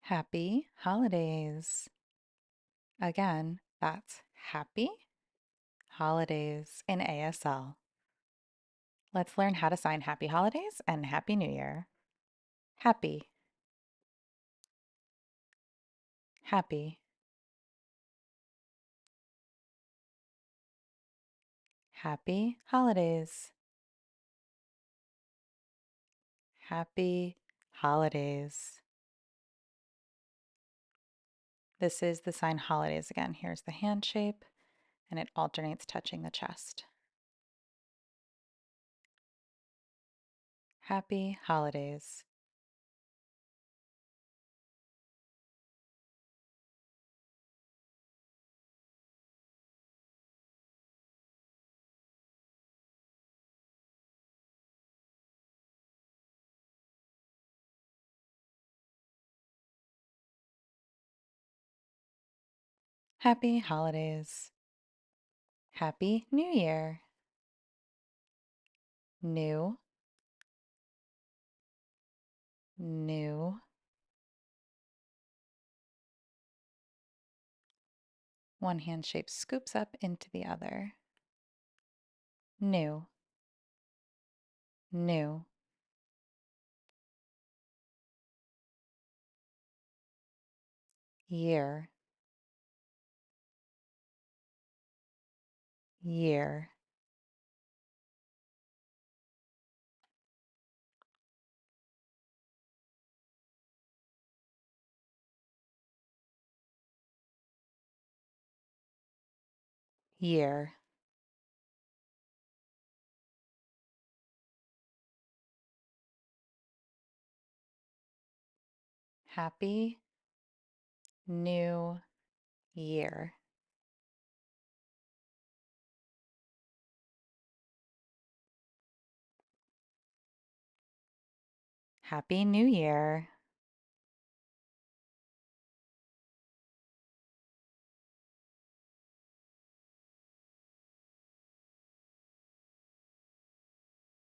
Happy holidays. Again, that's happy holidays in ASL. Let's learn how to sign happy holidays and happy new year. Happy, happy, happy holidays. Happy holidays. This is the sign holidays again. Here's the hand shape, and it alternates touching the chest. Happy holidays. Happy holidays. Happy New Year. New, new. One hand shape scoops up into the other. New, new. Year, year. Year. Happy New Year. Happy New Year.